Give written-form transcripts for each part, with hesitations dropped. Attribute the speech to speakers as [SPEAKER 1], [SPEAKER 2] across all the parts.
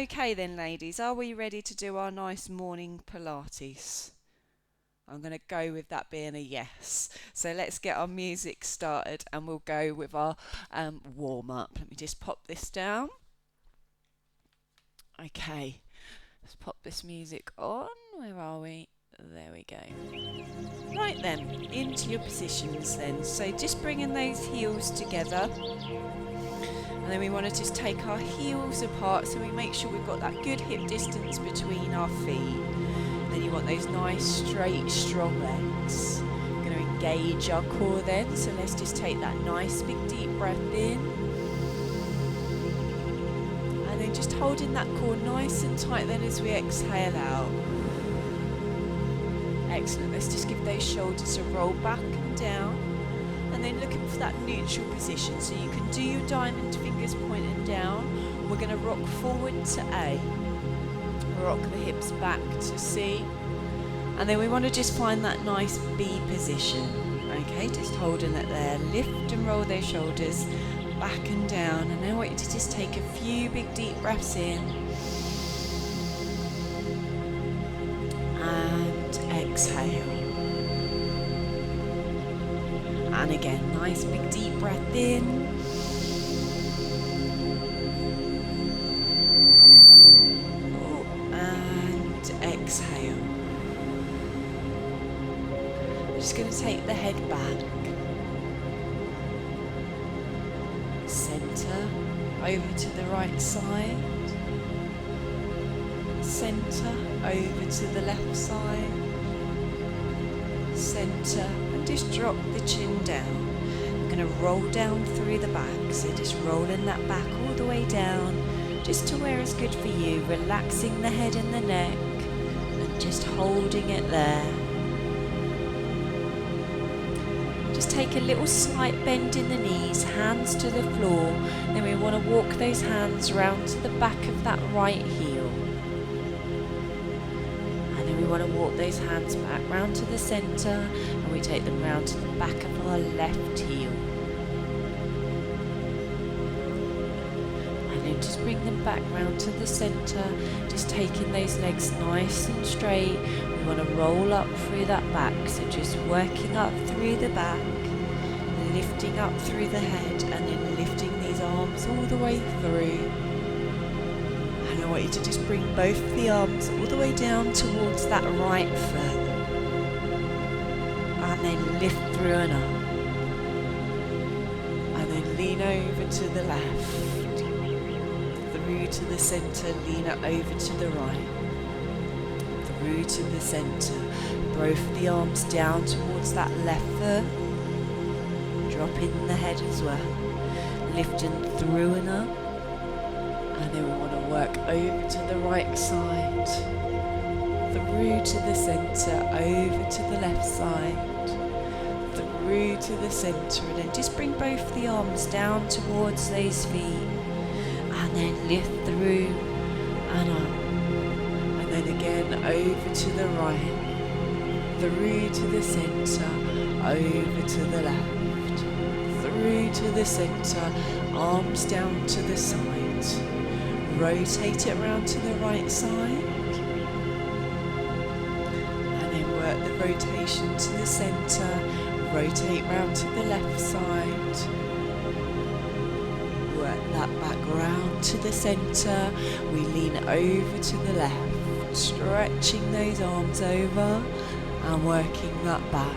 [SPEAKER 1] Okay then, ladies, are we ready to do our nice morning Pilates? I'm going to go with that being a yes. So let's get our music started and we'll go with our warm-up. Let me just pop this down. Okay, let's pop this music on. Where are we? There we go. Right then, into your positions then. So just bringing those heels together. And then we want to just take our heels apart so we make sure we've got that good hip distance between our feet. And then you want those nice, straight, strong legs. We're going to engage our core then. So let's just take that nice, big, deep breath in. And then just holding that core nice and tight then as we exhale out. Excellent. Let's just give those shoulders a roll back and down. And then looking for that neutral position. So you can do your diamond fingers pointing down. We're going to rock forward to A. Rock the hips back to C. And then we want to just find that nice B position. Okay, just holding it there. Lift and roll those shoulders back and down. And then I want you to just take a few big deep breaths in. And exhale. And again, nice big deep breath in. And exhale. We're just going to take the head back. Center over to the right side. Center over to the left side. Center. Just drop the chin down. We're going to roll down through the back. So just rolling that back all the way down, just to where it's good for you. Relaxing the head and the neck, and just holding it there. Just take a little slight bend in the knees, hands to the floor. Then we want to walk those hands round to the back of that right heel. We want to walk those hands back round to the centre, and we take them round to the back of our left heel. And then just bring them back round to the centre, just taking those legs nice and straight. We want to roll up through that back, so just working up through the back, lifting up through the head, and then lifting these arms all the way through. I want you to just bring both the arms all the way down towards that right foot. And then lift through and up. And then lean over to the left. Through to the centre, lean it over to the right. Through to the centre. Both the arms down towards that left foot. Dropping the head as well. Lifting through and up. And then we want to work over to the right side, through to the centre, over to the left side, through to the centre, and then just bring both the arms down towards those feet, and then lift through and up, and then again over to the right, through to the centre, over to the left, through to the centre, arms down to the side. Rotate it round to the right side, and then work the rotation to the centre, rotate round to the left side, work that back round to the centre, we lean over to the left, stretching those arms over and working that back.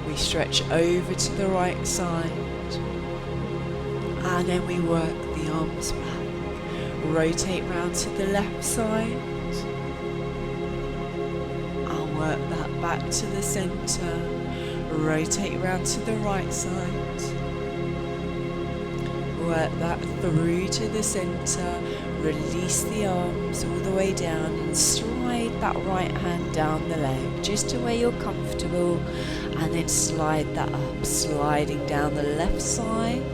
[SPEAKER 1] We stretch over to the right side, and then we work the arms back. Rotate round to the left side and work that back to the centre. Rotate round to the right side. Work that through to the centre. Release the arms all the way down and slide that right hand down the leg just to where you're comfortable, and then slide that up, sliding down the left side.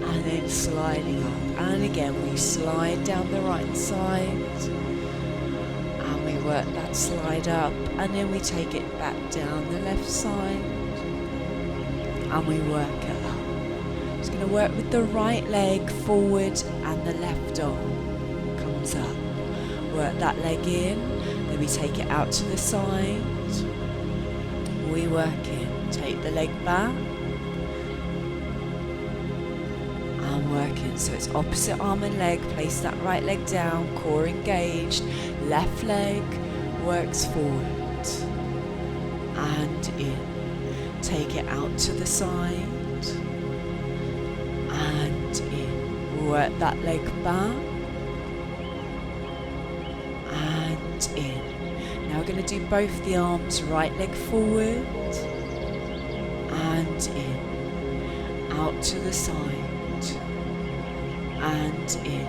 [SPEAKER 1] And then sliding up, and again we slide down the right side, and we work that slide up, and then we take it back down the left side, and we work it up, Just going to work with the right leg forward and the left arm comes up. Work that leg in, then we take it out to the side. We work in, take the leg back and work in. So it's opposite arm and leg, place that right leg down, core engaged, left leg works forward and in. Take it out to the side and in. Work that leg back and in. Now we're going to do both the arms, right leg forward and in. Out to the side and in.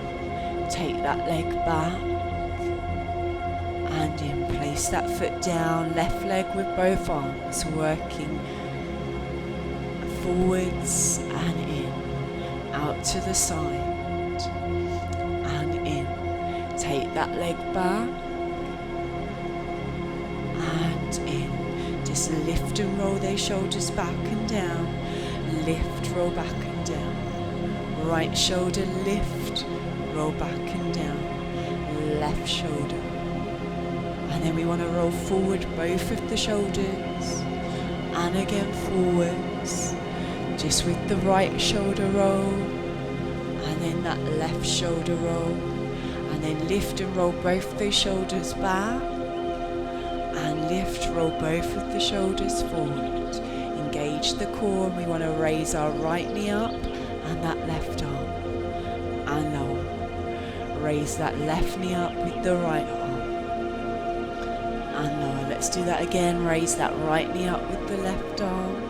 [SPEAKER 1] Take that leg back and in. Place that foot down, left leg with both arms, working forwards and in. Out to the side and in. Take that leg back and in. Just lift and roll those shoulders back and down. Lift, roll back and down. Right shoulder lift, roll back and down. Left shoulder. And then we want to roll forward both of the shoulders. And again forwards. Just with the right shoulder roll. And then that left shoulder roll. And then lift and roll both those shoulders back. And lift, roll both of the shoulders forward. Engage the core, and we want to raise our right knee up and that left arm. And lower. Raise that left knee up with the right arm. And lower. Let's do that again. Raise that right knee up with the left arm.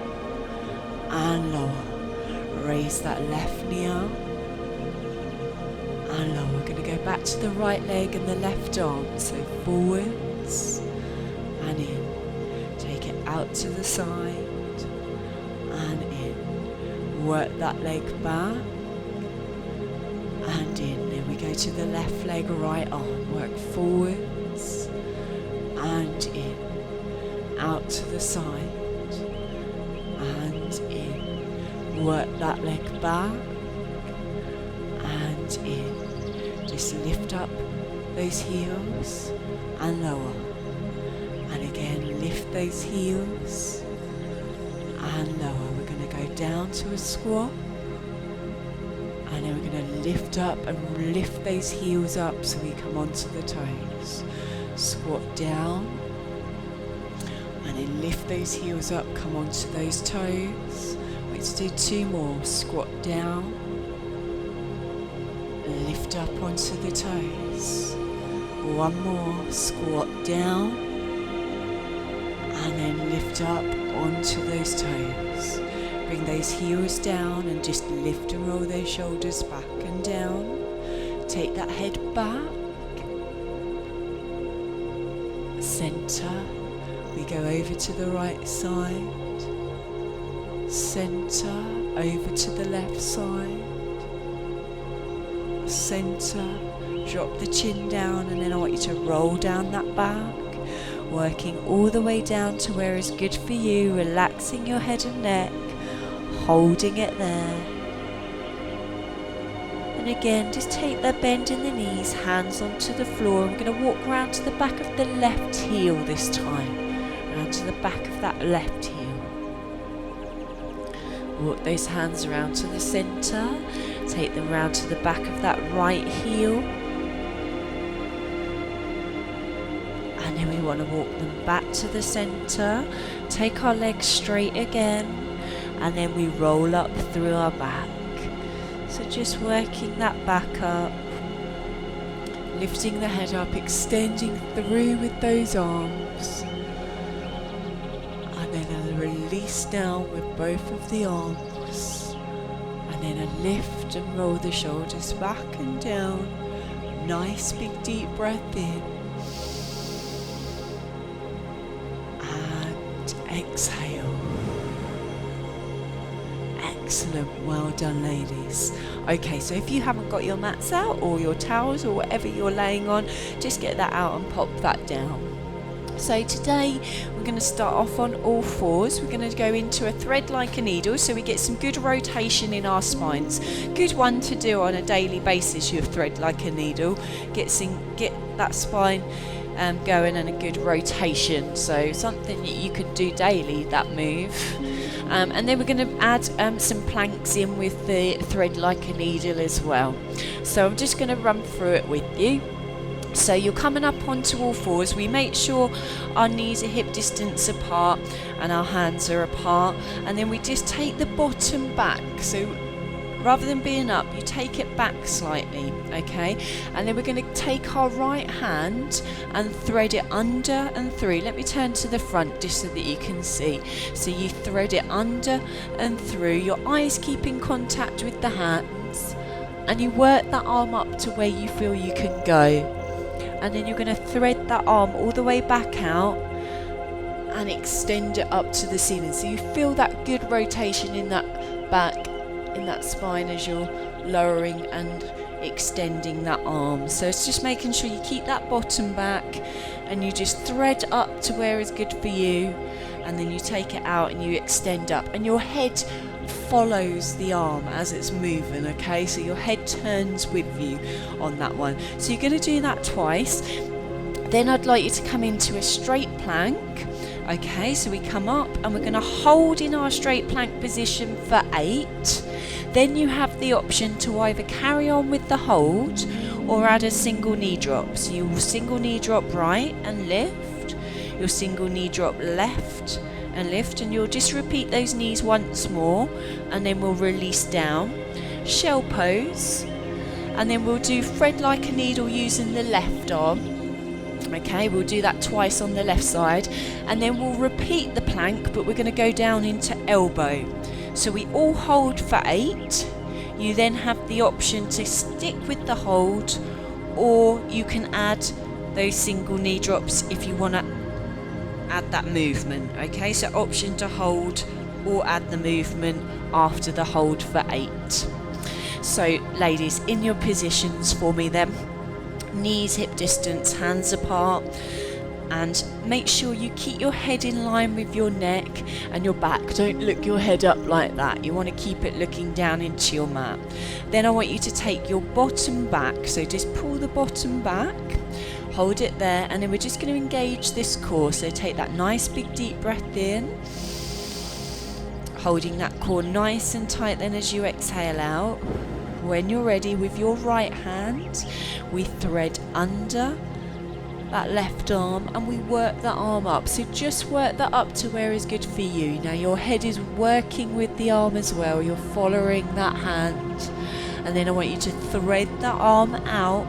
[SPEAKER 1] And lower. Raise that left knee up. And lower. We're going to go back to the right leg and the left arm. So forwards and in. Take it out to the side and in. Work that leg back and in. Then we go to the left leg, right arm. Work forwards and in. Out to the side and in. Work that leg back and in. Just lift up those heels and lower. And again, lift those heels and lower. We're going to go down to a squat. And then we're going to lift up and lift those heels up so we come onto the toes. Squat down. And then lift those heels up, come onto those toes. Let's do two more. Squat down. Lift up onto the toes. One more. Squat down. And then lift up onto those toes. Bring those heels down and just lift and roll those shoulders back and down. Take that head back. Center. We go over to the right side. Center. Over to the left side. Center. Drop the chin down, and then I want you to roll down that back. Working all the way down to where is good for you, relaxing your head and neck, holding it there. And again, just take that bend in the knees, hands onto the floor. I'm going to walk around to the back of the left heel this time, around to the back of that left heel. Walk those hands around to the center, take them round to the back of that right heel. And then we want to walk them back to the center, take our legs straight again, and then we roll up through our back. So just working that back up, lifting the head up, extending through with those arms, and then a release down with both of the arms, and then a lift and roll the shoulders back and down. Nice big deep breath in. Exhale. Excellent, well done ladies. Okay, so if you haven't got your mats out or your towels or whatever you're laying on, just get that out and pop that down. So today we're going to start off on all fours. We're going to go into a thread like a needle, so we get some good rotation in our spines. Good one to do on a daily basis, your thread like a needle. Get that spine going and a good rotation. So something that you could do daily, that move. And then we're going to add some planks in with the thread like a needle as well. So I'm just going to run through it with you. So you're coming up onto all fours. We make sure our knees are hip distance apart and our hands are apart, and then we just take the bottom back. So rather than being up, you take it back slightly, okay? And then we're going to take our right hand and thread it under and through. Let me turn to the front just so that you can see. So you thread it under and through, your eyes keep in contact with the hands, and you work that arm up to where you feel you can go. And then you're going to thread that arm all the way back out and extend it up to the ceiling. So you feel that good rotation in that back, in that spine as you're lowering and extending that arm. So it's just making sure you keep that bottom back and you just thread up to where is good for you, and then you take it out and you extend up, and your head follows the arm as it's moving, okay? So your head turns with you on that one. So you're going to do that twice. Then I'd like you to come into a straight plank. Okay, so we come up and we're going to hold in our straight plank position for 8. Then you have the option to either carry on with the hold or add a single knee drop. So you will single knee drop right and lift, you'll single knee drop left and lift, and you'll just repeat those knees once more, and then we'll release down, shell pose, and then we'll do thread like a needle using the left arm. Okay, we'll do that twice on the left side, and then we'll repeat the plank, but we're going to go down into elbow. So we all hold for 8. You then have the option to stick with the hold, or you can add those single knee drops if you want to add that movement. Okay, so option to hold or add the movement after the hold for 8. So ladies, in your positions for me then, knees hip distance, hands apart, and make sure you keep your head in line with your neck and your back. Don't look your head up like that. You want to keep it looking down into your mat. Then I want you to take your bottom back, so just pull the bottom back, hold it there, and then we're just going to engage this core. So take that nice big deep breath in, holding that core nice and tight. Then as you exhale out, when you're ready, with your right hand we thread under that left arm and we work that arm up. So just work that up to where is good for you. Now your head is working with the arm as well, you're following that hand, and then I want you to thread that arm out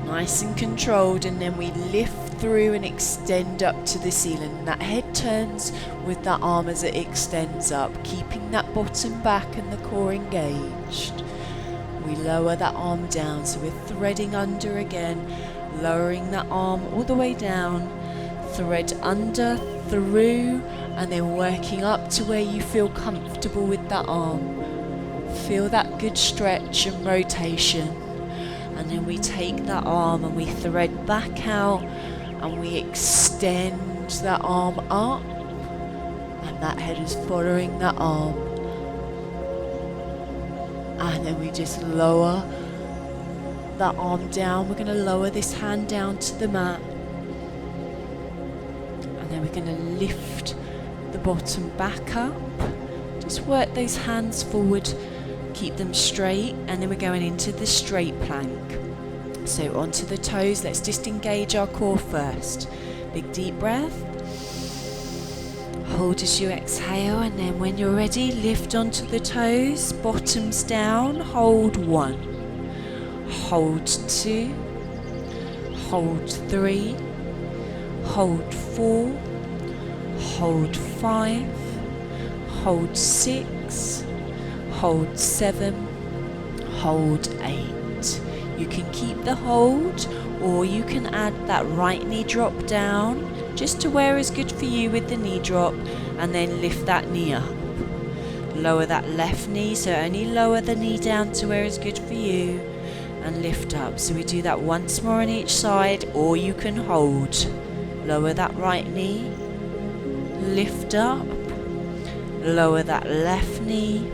[SPEAKER 1] nice and controlled, and then we lift through and extend up to the ceiling. That head turns with that arm as it extends up, keeping that bottom back and the core engaged. We lower that arm down, so we're threading under again, lowering that arm all the way down, thread under, through, and then working up to where you feel comfortable with that arm. Feel that good stretch and rotation. And then we take that arm and we thread back out and we extend that arm up, and that head is following that arm. And then we just lower that arm down. We're going to lower this hand down to the mat, and then we're going to lift the bottom back up. Just work those hands forward, keep them straight, and then we're going into the straight plank. So onto the toes. Let's just engage our core first. Big deep breath, hold as you exhale, and then when you're ready, lift onto the toes, bottoms down, hold 1, hold 2, hold 3, hold 4, hold 5, hold 6, hold 7, hold 8. You can keep the hold, or you can add that right knee drop down just to where is good for you with the knee drop, and then lift that knee up. Lower that left knee, so only lower the knee down to where is good for you, and lift up. So we do that once more on each side, or you can hold lower that right knee, lift up, lower that left knee,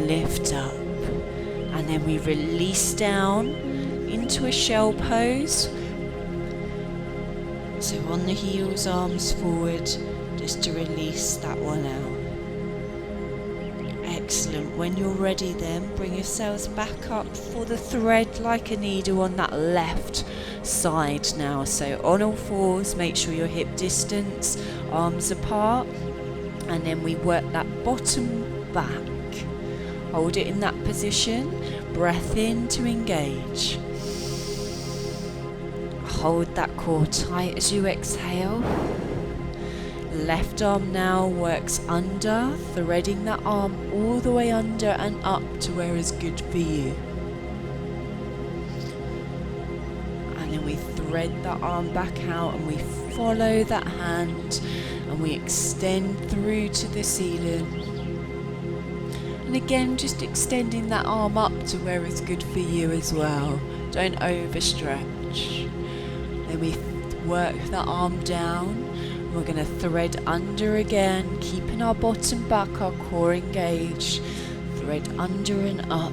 [SPEAKER 1] lift up, and then we release down into a shell pose. So on the heels, arms forward, just to release that one out. Excellent. When you're ready then, bring yourselves back up for the thread like a needle on that left side now. So on all fours, make sure your hip distance, arms apart, and then we work that bottom back. Hold it in that position, breath in to engage. Hold that core tight as you exhale. Left arm now works under, threading that arm all the way under and up to where is good for you. And then we thread that arm back out and we follow that hand and we extend through to the ceiling. And again, just extending that arm up to where is good for you as well. Don't overstretch. Then we work the arm down. We're going to thread under again, keeping our bottom back, our core engaged. Thread under and up.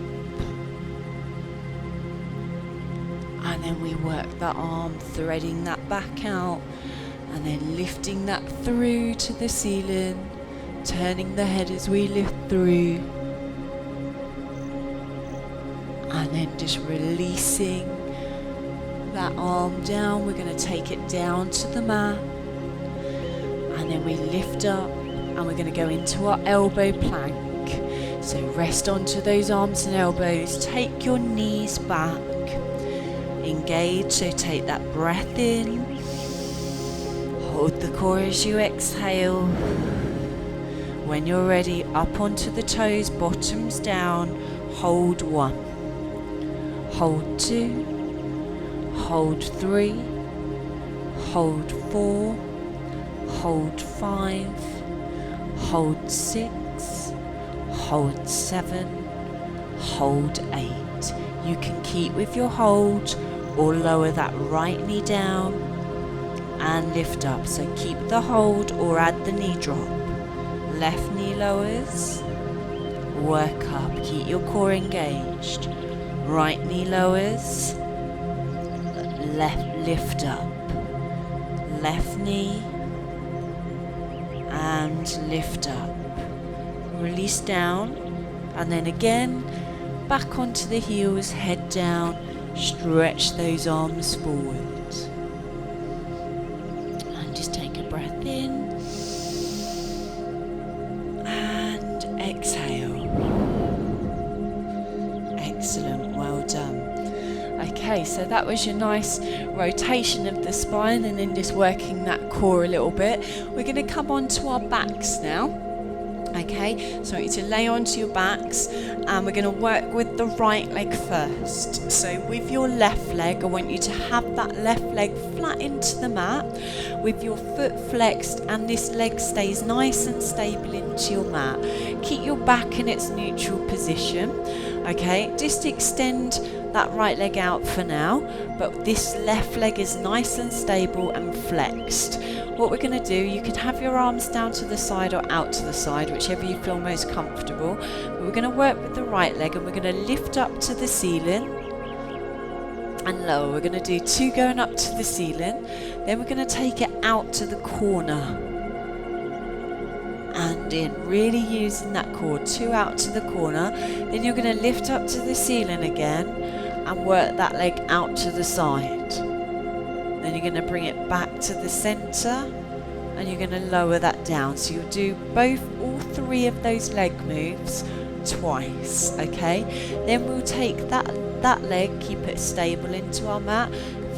[SPEAKER 1] And then we work that arm, threading that back out, and then lifting that through to the ceiling, turning the head as we lift through. And then just releasing that arm down. We're going to take it down to the mat. And then we lift up and we're going to go into our elbow plank. So rest onto those arms and elbows. Take your knees back. Engage, so take that breath in. Hold the core as you exhale. When you're ready, up onto the toes, bottoms down. Hold 1. Hold 2. Hold 3. Hold 4. Hold 5, hold 6, hold 7, hold 8. You can keep with your hold or lower that right knee down and lift up. So keep the hold or add the knee drop. Left knee lowers, work up, keep your core engaged. Right knee lowers, left lift up. Left knee, and lift up, release down, and then again back onto the heels, head down, stretch those arms forward, and just take a breath in and exhale. Excellent, well done. Okay, so that was your nice rotation of the spine and then just working that core a little bit. We're going to come on to our backs now. Okay, so I want you to lay onto your backs and we're going to work with the right leg first. So with your left leg, I want you to have that left leg flat into the mat with your foot flexed and this leg stays nice and stable into your mat. Keep your back in its neutral position. Okay, just extend that right leg out for now, but this left leg is nice and stable and flexed. What we're going to do, you can have your arms down to the side or out to the side, whichever you feel most comfortable. But we're going to work with the right leg and we're going to lift up to the ceiling and lower. We're going to do 2 going up to the ceiling, then we're going to take it out to the corner and in, really using that core. 2 out to the corner, then you're going to lift up to the ceiling again and work that leg out to the side. Then you're going to bring it back to the center and you're going to lower that down. So you'll do all 3 of those leg moves twice, okay? Then we'll take that leg, keep it stable into our mat,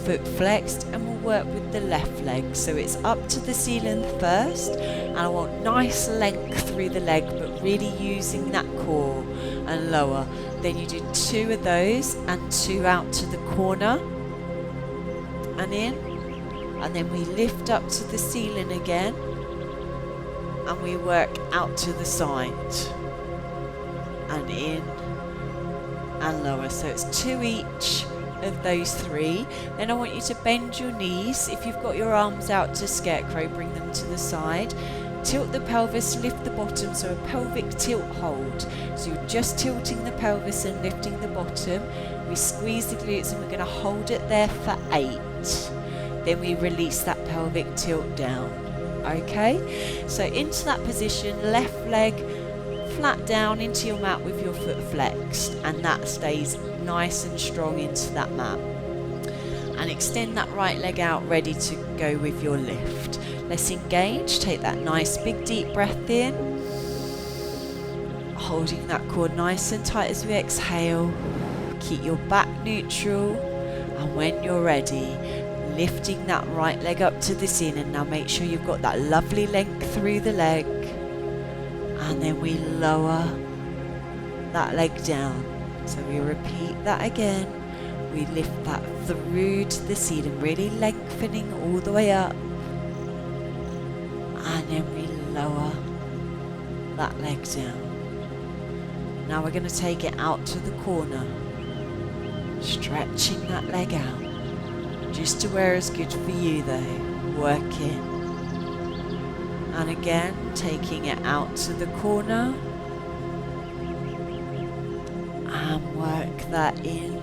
[SPEAKER 1] foot flexed, and we'll work with the left leg. So it's up to the ceiling first, and I want nice length through the leg, but really using that core and lower. Then you do 2 of those and 2 out to the corner and in, and then we lift up to the ceiling again and we work out to the side and in and lower. So it's 2 each of those 3. Then I want you to bend your knees. If you've got your arms out to scarecrow, bring them to the side. Tilt the pelvis, lift the bottom, so a pelvic tilt hold. So you're just tilting the pelvis and lifting the bottom. We squeeze the glutes and we're going to hold it there for 8. Then we release that pelvic tilt down. Okay, so into that position, left leg flat down into your mat with your foot flexed, and that stays nice and strong into that mat. And extend that right leg out, ready to go with your lift. Let's engage. Take that nice big deep breath in, holding that core nice and tight as we exhale. Keep your back neutral, and when you're ready, lifting that right leg up to the ceiling. Now make sure you've got that lovely length through the leg, and then we lower that leg down. So we repeat that again. We lift that through to the ceiling, really lengthening all the way up, and then we lower that leg down. Now we're going to take it out to the corner, stretching that leg out just to where is good for you though. Working, and again taking it out to the corner, and work that in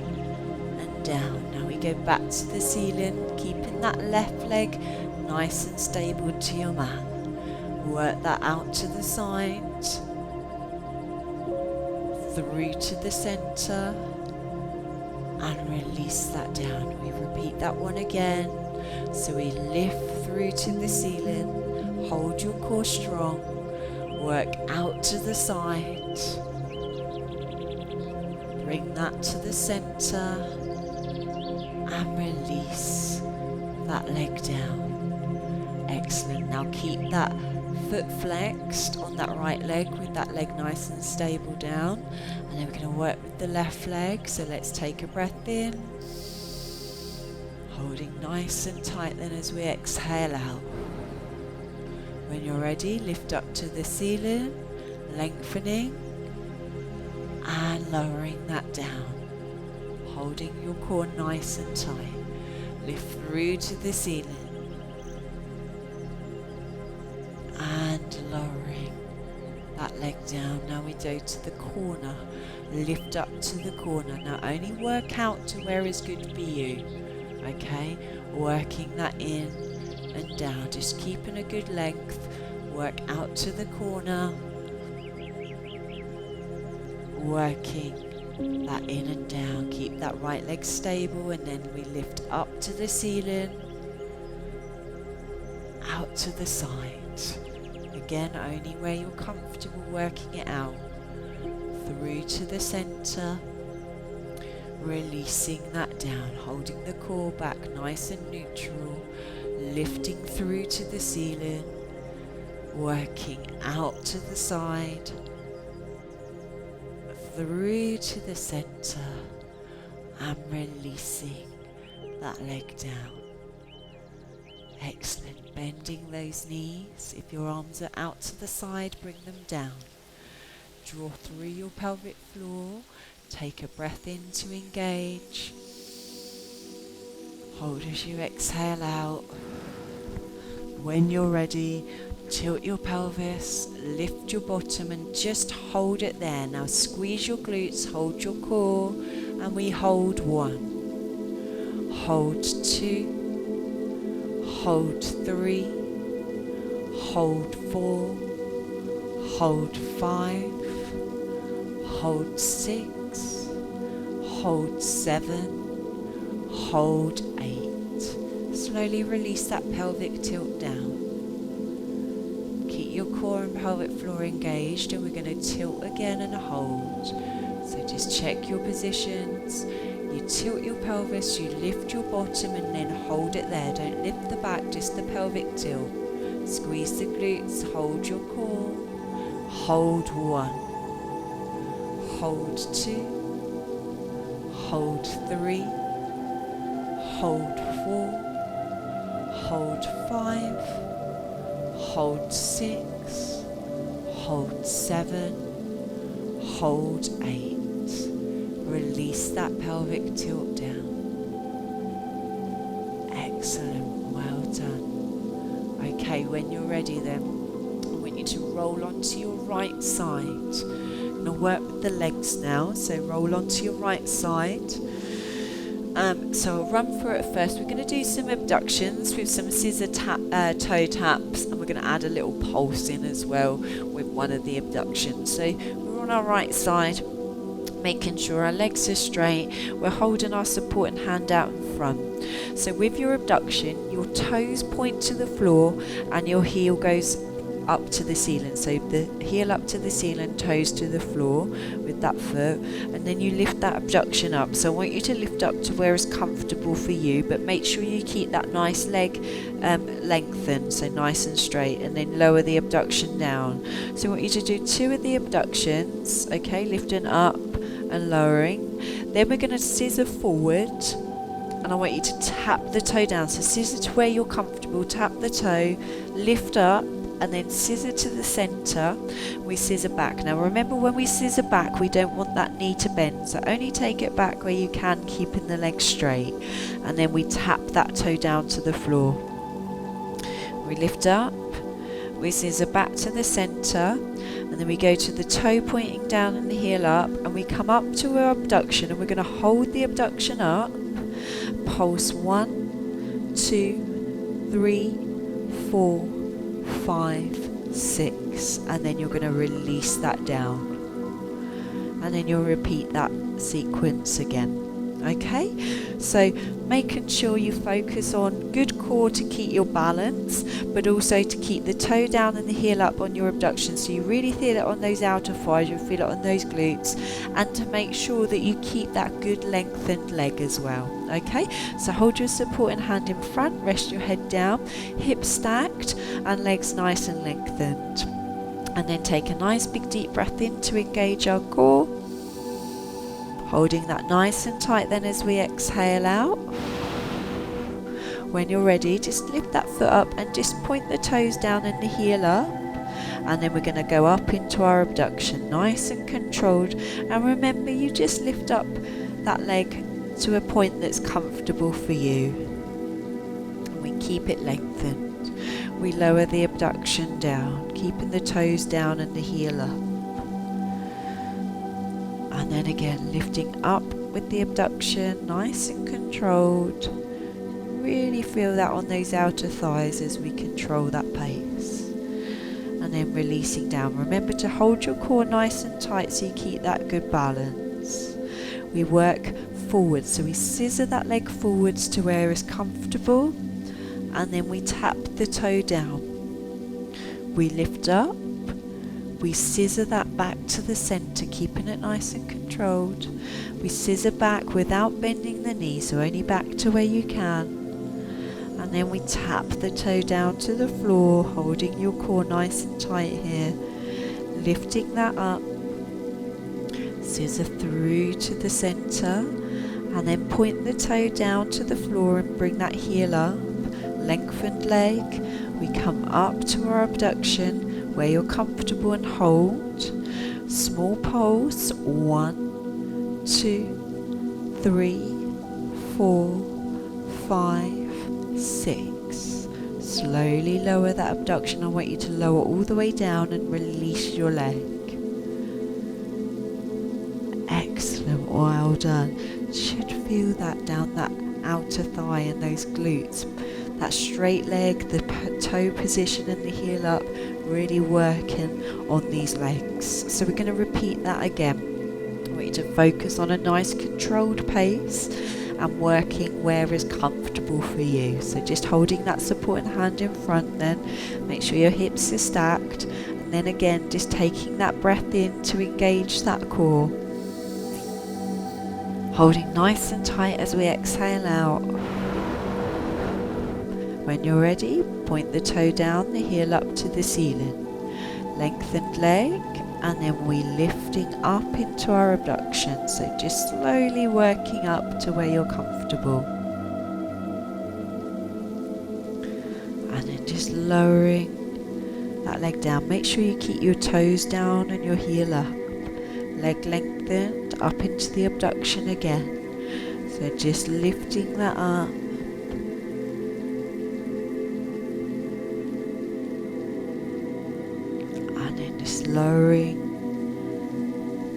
[SPEAKER 1] and down. Now we go back to the ceiling, keeping that left leg nice and stable to your mat. Work that out to the side, through to the center, and release that down. We repeat that one again. So we lift through to the ceiling, hold your core strong, work out to the side, bring that to the center, and release that leg down. Excellent. Now keep that foot flexed on that right leg with that leg nice and stable down, and then we're going to work with the left leg. So let's take a breath in, holding nice and tight then as we exhale out. When you're ready, lift up to the ceiling, lengthening and lowering that down, holding your core nice and tight. Lift through to the ceiling and lowering that leg down. Now we go to the corner, lift up to the corner. Now only work out to where is good for you, okay? Working that in and down, just keeping a good length. Work out to the corner, working that in and down. Keep that right leg stable, and then we lift up to the ceiling, out to the side. Again, only where you're comfortable working it out. Through to the center, releasing that down, holding the core back nice and neutral, lifting through to the ceiling, working out to the side, through to the center, and releasing that leg down. Excellent. Bending those knees. If your arms are out to the side, bring them down. Draw through your pelvic floor. Take a breath in to engage. Hold as you exhale out. When you're ready, tilt your pelvis, lift your bottom and just hold it there. Now squeeze your glutes, hold your core, and we hold 1. Hold 2. Hold 3, hold 4, hold 5, hold 6, hold 7, hold 8. Slowly release that pelvic tilt down. Keep your core and pelvic floor engaged, and we're going to tilt again and hold. So just check your positions. You tilt your pelvis, you lift your bottom and then hold it there. Don't lift the back, just the pelvic tilt. Squeeze the glutes, hold your core. Hold 1. Hold 2. Hold 3. Hold 4. Hold 5. Hold 6. Hold 7. Hold 8. Release that pelvic tilt down. Excellent, well done. Okay, when you're ready then, I want you to roll onto your right side. I'm going to work with the legs now, so roll onto your right side. So I'll run through it first. We're going to do some abductions with some scissor toe taps, and we're going to add a little pulse in as well with one of the abductions. So we're on our right side, making sure our legs are straight. We're holding our supporting hand out in front. So with your abduction, your toes point to the floor and your heel goes up to the ceiling. So the heel up to the ceiling, toes to the floor with that foot, and then you lift that abduction up. So I want you to lift up to where it's comfortable for you, but make sure you keep that nice leg lengthened, so nice and straight, and then lower the abduction down. So I want you to do 2 of the abductions, okay, lifting up and lowering. Then we're going to scissor forward, and I want you to tap the toe down. So scissor to where you're comfortable, tap the toe, lift up, and then scissor to the center. We scissor back. Now remember, when we scissor back, we don't want that knee to bend, so only take it back where you can, keeping the leg straight, and then we tap that toe down to the floor. We lift up, we scissor back to the center, and then we go to the toe pointing down and the heel up, and we come up to our abduction, and we're going to hold the abduction up, pulse 1, 2, 3, 4, 5, 6, and then you're going to release that down, and then you'll repeat that sequence again. Okay, so making sure you focus on good core to keep your balance, but also to keep the toe down and the heel up on your abduction, so you really feel it on those outer thighs, you feel it on those glutes, and to make sure that you keep that good lengthened leg as well. Okay, so hold your supporting hand in front, rest your head down, hips stacked and legs nice and lengthened, and then take a nice big deep breath in to engage our core, holding that nice and tight then as we exhale out. When you're ready, just lift that foot up and just point the toes down and the heel up, and then we're going to go up into our abduction, nice and controlled, and remember, you just lift up that leg to a point that's comfortable for you, and we keep it lengthened. We lower the abduction down, keeping the toes down and the heel up. And then again, lifting up with the abduction, nice and controlled. Really feel that on those outer thighs as we control that pace. And then releasing down. Remember to hold your core nice and tight so you keep that good balance. We work forward, so we scissor that leg forwards to where it's comfortable, and then we tap the toe down. We lift up. We scissor that back to the center, keeping it nice and controlled. We scissor back without bending the knee, so only back to where you can. And then we tap the toe down to the floor, holding your core nice and tight here. Lifting that up. Scissor through to the center, and then point the toe down to the floor and bring that heel up. Lengthened leg. We come up to our abduction, where you're comfortable, and hold. Small pulse, 1, 2, 3, 4, 5, 6. Slowly lower that abduction. I want you to lower all the way down and release your leg. Excellent, well done. Should feel that down that outer thigh and those glutes. That straight leg, the toe position and the heel up, really working on these legs. So we're going to repeat that again. I want you to focus on a nice controlled pace and working where is comfortable for you. So just holding that supporting hand in front, then make sure your hips are stacked, and then again just taking that breath in to engage that core, holding nice and tight as we exhale out. When you're ready, point the toe down, the heel up to the ceiling. Lengthened leg, and then we lifting up into our abduction. So just slowly working up to where you're comfortable. And then just lowering that leg down. Make sure you keep your toes down and your heel up. Leg lengthened, up into the abduction again. So just lifting that up. Just lowering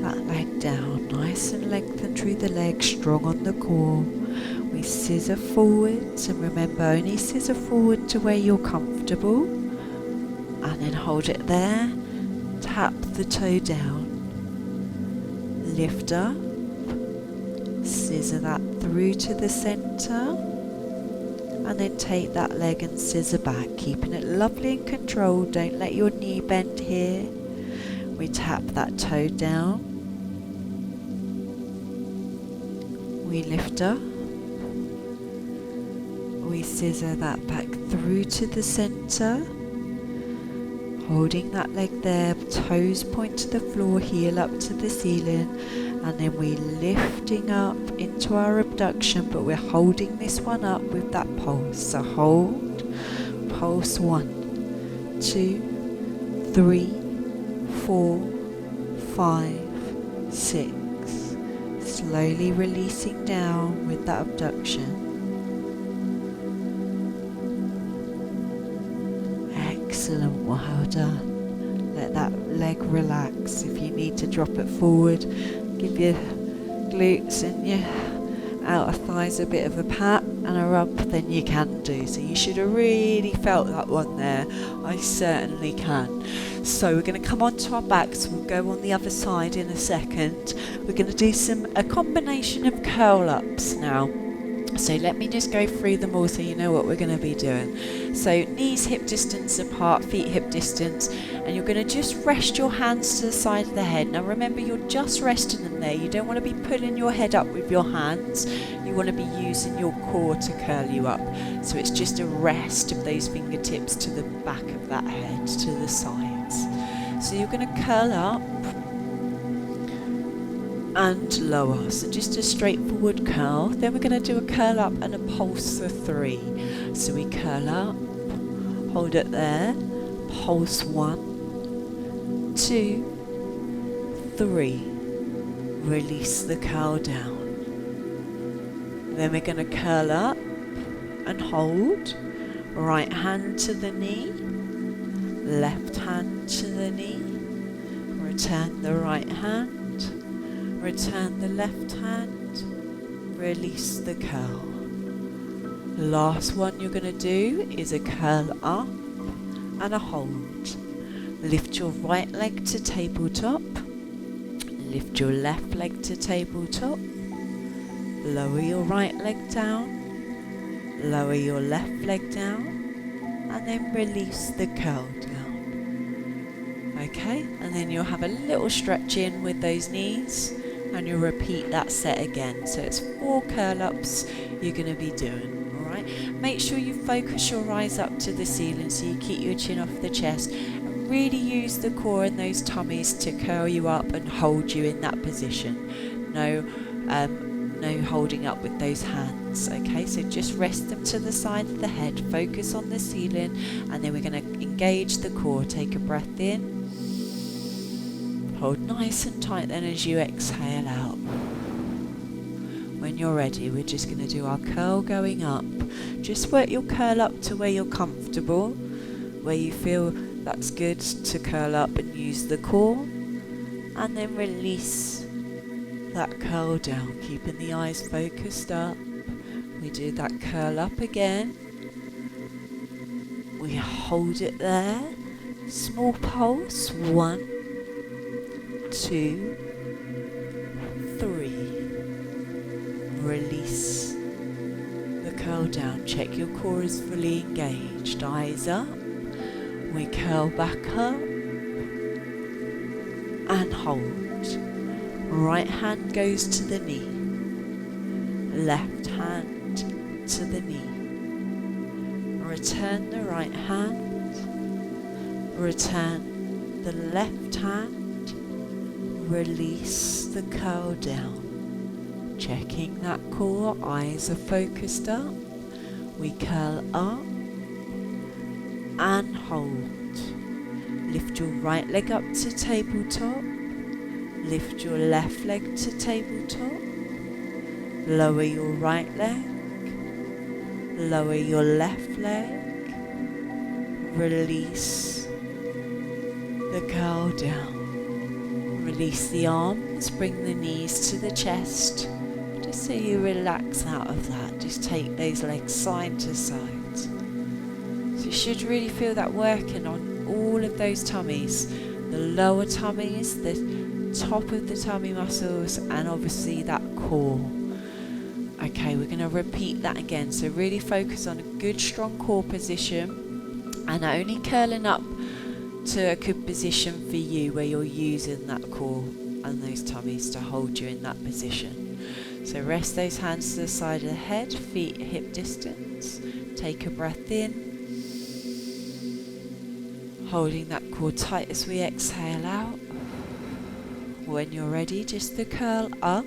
[SPEAKER 1] that leg down, nice and lengthened through the leg, strong on the core. We scissor forwards, and remember, only scissor forward to where you're comfortable, and then hold it there. Tap the toe down, lift up, scissor that through to the center, and then take that leg and scissor back, keeping it lovely and controlled. Don't let your knee bend here. We tap that toe down, we lift up, we scissor that back through to the center, holding that leg there, toes point to the floor, heel up to the ceiling, and then we're lifting up into our abduction, but we're holding this one up with that pulse. So hold, pulse 1, 2, 3, 4, 5, 6. Slowly releasing down with that abduction. Excellent, well done. Let that leg relax. If you need to drop it forward, give your glutes and your outer thighs a bit of a pat and a rub, then you can do. So you should have really felt that one there. I certainly can. So we're going to come onto our backs. We'll go on the other side in a second. We're going to do a combination of curl ups now. So let me just go through them all so you know what we're going to be doing. So knees hip distance apart, feet hip distance, and you're going to just rest your hands to the side of the head. Now remember, you're just resting them there. You don't want to be pulling your head up with your hands. You want to be using your core to curl you up. So it's just a rest of those fingertips to the back of that head, to the sides. So you're going to curl up and lower, so just a straightforward curl. Then we're going to do a curl up and a pulse for 3. So we curl up, hold it there, pulse 1, 2, 3, release the curl down. Then we're going to curl up and hold, right hand to the knee, left hand to the knee, return the right hand, return the left hand, release the curl. The last one you're going to do is a curl up and a hold. Lift your right leg to tabletop, lift your left leg to tabletop, lower your right leg down, lower your left leg down, and then release the curl down. Okay, and then you'll have a little stretch in with those knees, and you'll repeat that set again. So it's 4 curl ups you're going to be doing. Alright, make sure you focus your eyes up to the ceiling so you keep your chin off the chest, and really use the core and those tummies to curl you up and hold you in that position. No holding up with those hands. Okay, so just rest them to the side of the head, focus on the ceiling, and then we're going to engage the core. Take a breath in. Hold nice and tight then as you exhale out. When you're ready, we're just going to do our curl going up. Just work your curl up to where you're comfortable, where you feel that's good to curl up, and use the core, and then release that curl down, keeping the eyes focused up. We do that curl up again. We hold it there. Small pulse. 1, 2, 3. Release the curl down. Check your core is fully engaged. Eyes up. We curl back up and hold. Right hand goes to the knee. Left hand to the knee. Return the right hand. Return the left hand. Release the curl down. Checking that core, eyes are focused up. We curl up and hold. Lift your right leg up to tabletop. Lift your left leg to tabletop. Lower your right leg. Lower your left leg. Release the curl down. Release the arms, bring the knees to the chest, just so you relax out of that. Just take those legs side to side. So you should really feel that working on all of those tummies, the lower tummies, the top of the tummy muscles, and obviously that core. Okay, we're going to repeat that again. So really focus on a good strong core position, and only curling up to a good position for you where you're using that core and those tummies to hold you in that position. So rest those hands to the side of the head, feet hip distance. Take a breath in, holding that core tight as we exhale out. When you're ready, just the curl up,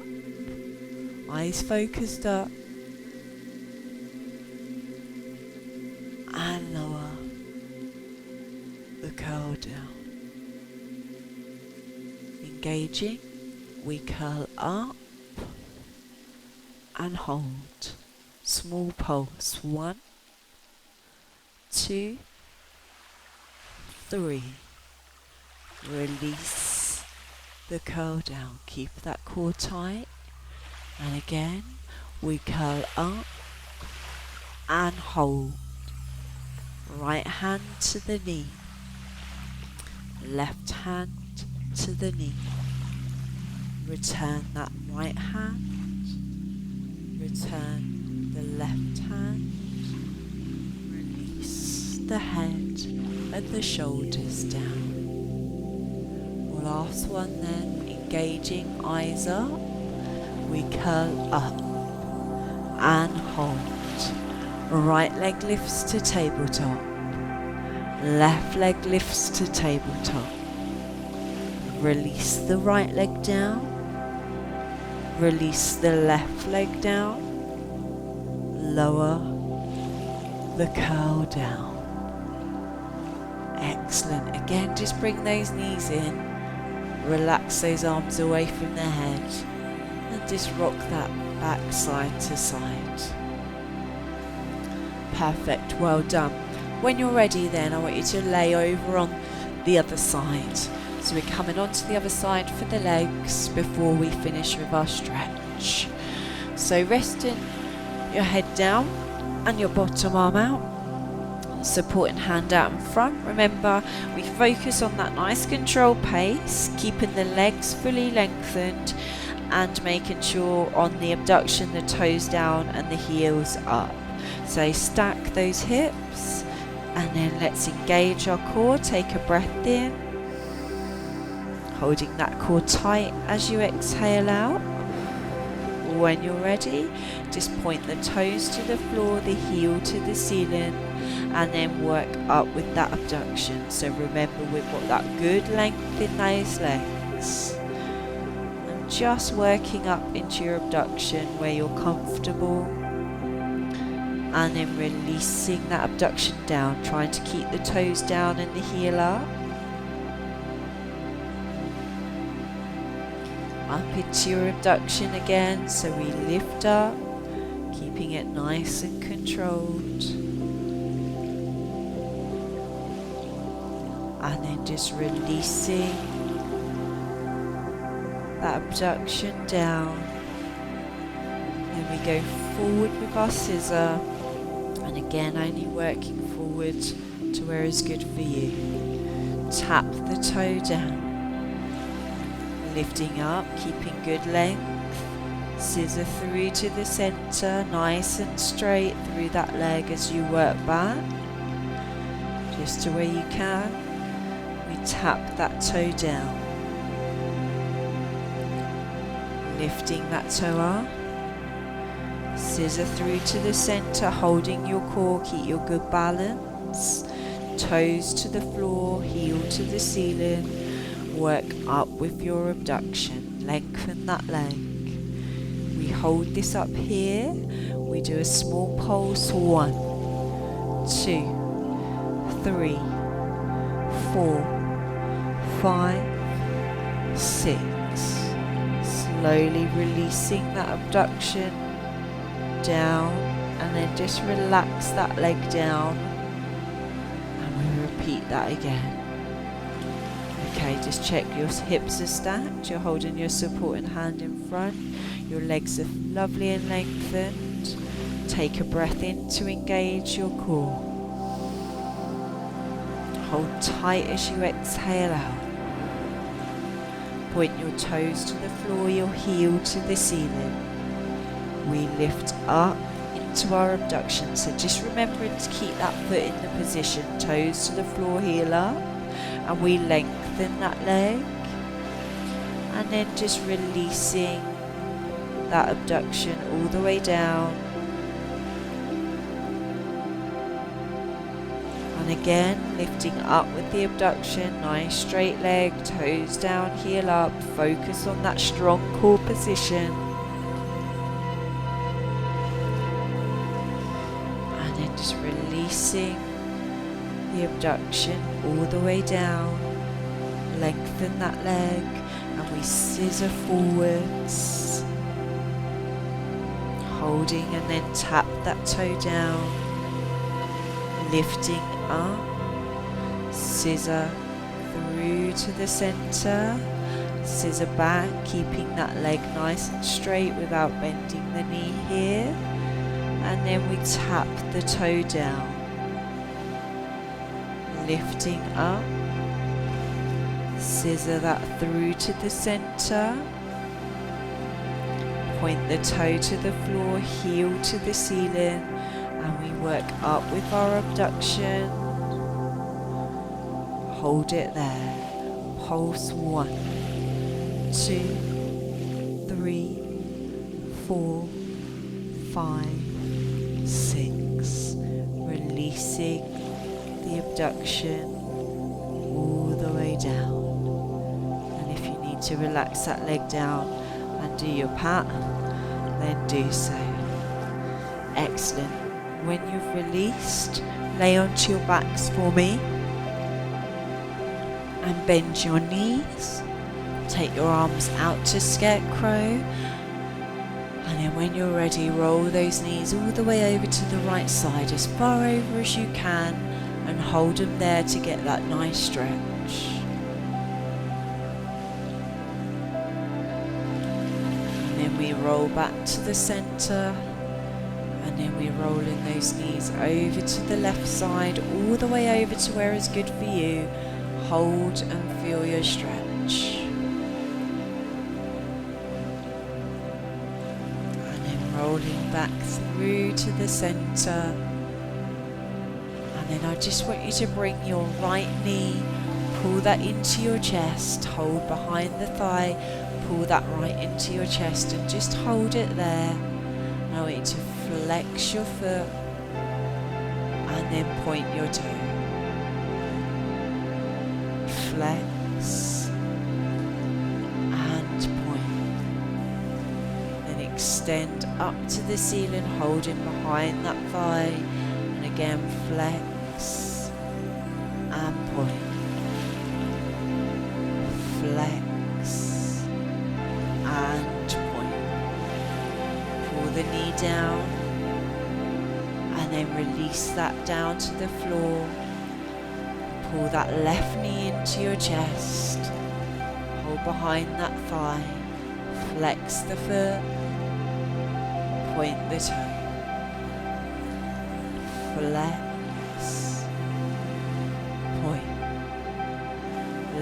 [SPEAKER 1] eyes focused up, and lower the curl down. Engaging, we curl up and hold. Small pulse, 1, 2, 3. Release the curl down. Keep that core tight. And again, we curl up and hold. Right hand to the knee. Left hand to the knee. Return that right hand. Return the left hand. Release the head and the shoulders down. Last one then, engaging, eyes up. We curl up and hold. Right leg lifts to tabletop. Left leg lifts to tabletop. Release the right leg down. Release the left leg down. Lower the curl down. Excellent. Again, just bring those knees in. Relax those arms away from the head. And just rock that back side to side. Perfect. Well done. When you're ready then, I want you to lay over on the other side. So we're coming onto the other side for the legs before we finish with our stretch. So resting your head down and your bottom arm out. Supporting hand out in front. Remember, we focus on that nice controlled pace, keeping the legs fully lengthened and making sure on the abduction the toes down and the heels up. So stack those hips and then let's engage our core. Take a breath in, holding that core tight as you exhale out. When you're ready, just point the toes to the floor, the heel to the ceiling, and then work up with that abduction. So remember, we've got that good length in those legs. And just working up into your abduction where you're comfortable. And then releasing that abduction down, trying to keep the toes down and the heel up. Up into your abduction again, so we lift up, keeping it nice and controlled. And then just releasing that abduction down. Then we go forward with our scissor, and again only working forward to where is good for you. Tap the toe down. Lifting up, keeping good length. Scissor through to the center, nice and straight through that leg as you work back. Just to where you can. We tap that toe down. Lifting that toe up. Scissor through to the center, holding your core, keep your good balance. Toes to the floor, heel to the ceiling. Work up with your abduction. Lengthen that leg. We hold this up here. We do a small pulse. 1, 2, 3, 4, 5, 6. Slowly releasing that abduction down, and then just relax that leg down, and we repeat that again. Okay, just check your hips are stacked, you're holding your supporting hand in front, your legs are lovely and lengthened. Take a breath in to engage your core. Hold tight as you exhale out. Point your toes to the floor, your heel to the ceiling. We lift up into our abduction, so just remembering to keep that foot in the position, toes to the floor, heel up, and we lengthen that leg, and then just releasing that abduction all the way down. And again, lifting up with the abduction, nice straight leg, toes down, heel up, focus on that strong core position. And then just releasing the abduction all the way down, lengthen that leg, and we scissor forwards, holding and then tap that toe down, lifting up, scissor through to the center, scissor back, keeping that leg nice and straight without bending the knee here, and then we tap the toe down, lifting up, scissor that through to the center, point the toe to the floor, heel to the ceiling, and we work up with our abduction. Hold it there. Pulse 1, 2, 3, 4, 5, 6. Releasing the abduction all the way down. And if you need to relax that leg down and do your pat, then do so. Excellent. When you've released, lay onto your backs for me and bend your knees. Take your arms out to scarecrow, and then when you're ready, roll those knees all the way over to the right side, as far over as you can, and hold them there to get that nice stretch. And then we roll back to the center. And then we're rolling those knees over to the left side, all the way over to where is good for you. Hold and feel your stretch. And then rolling back through to the center. And then I just want you to bring your right knee, pull that into your chest, hold behind the thigh, pull that right into your chest and just hold it there. I want you to flex your foot and then point your toe. Flex and point. Then extend up to the ceiling, holding behind that thigh. And again, flex and point. Flex and point. Pull the knee down. And then release that down to the floor. Pull that left knee into your chest. Hold behind that thigh. Flex the foot. Point the toe. Flex. Point.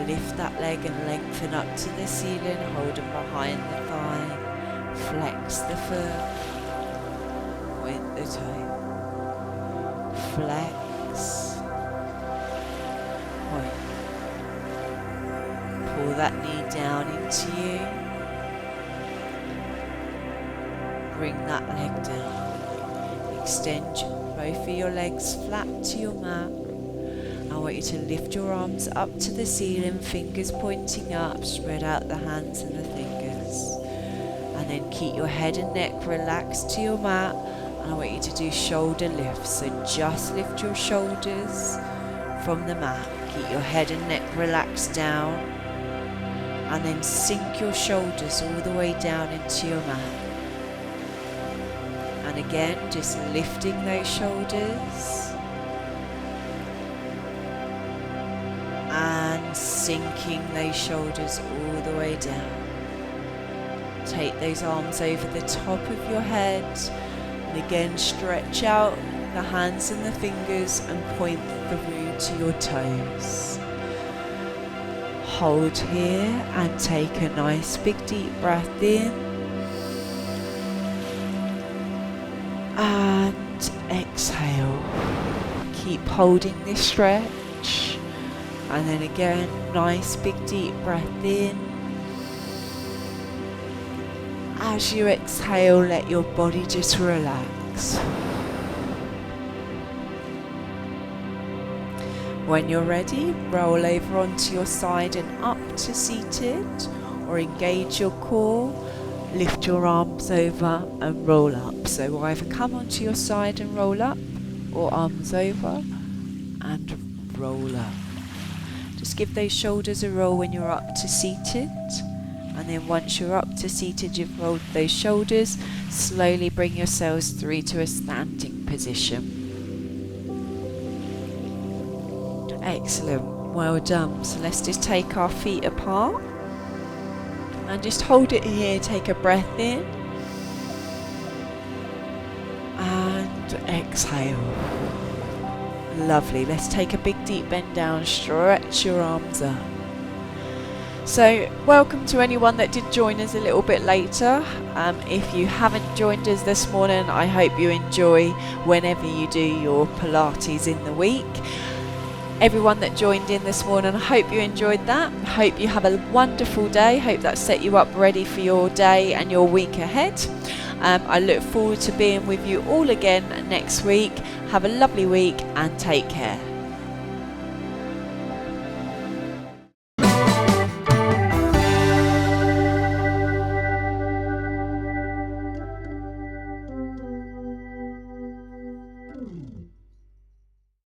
[SPEAKER 1] Lift that leg and lengthen up to the ceiling. Hold them behind the thigh. Flex the foot. Point the toe. Flex, point. Pull that knee down into you. Bring that leg down. Extend both of your legs flat to your mat. I want you to lift your arms up to the ceiling, fingers pointing up, spread out the hands and the fingers. And then keep your head and neck relaxed to your mat. I want you to do shoulder lifts, so just lift your shoulders from the mat. Keep your head and neck relaxed down, and then sink your shoulders all the way down into your mat. And again, just lifting those shoulders and sinking those shoulders all the way down. Take those arms over the top of your head, and again stretch out the hands and the fingers and point through to your toes. Hold here and take a nice big deep breath in and exhale. Keep holding this stretch, and then again nice big deep breath in. As you exhale, let your body just relax. When you're ready, roll over onto your side and up to seated, or engage your core, lift your arms over and roll up. So either come onto your side and roll up, or arms over and roll up. Just give those shoulders a roll when you're up to seated, and then once you're up to seated, you've rolled those shoulders, slowly bring yourselves through to a standing position. Excellent, well done. So let's just take our feet apart and just hold it here. Take a breath in and exhale. Lovely. Let's take a big deep bend down, stretch your arms up. So welcome to anyone that did join us a little bit later. If you haven't joined us this morning, I hope you enjoy whenever you do your Pilates in the week. Everyone that joined in this morning, I hope you enjoyed that. Hope you have a wonderful day. Hope that set you up ready for your day and your week ahead. I look forward to being with you all again next week. Have a lovely week and take care.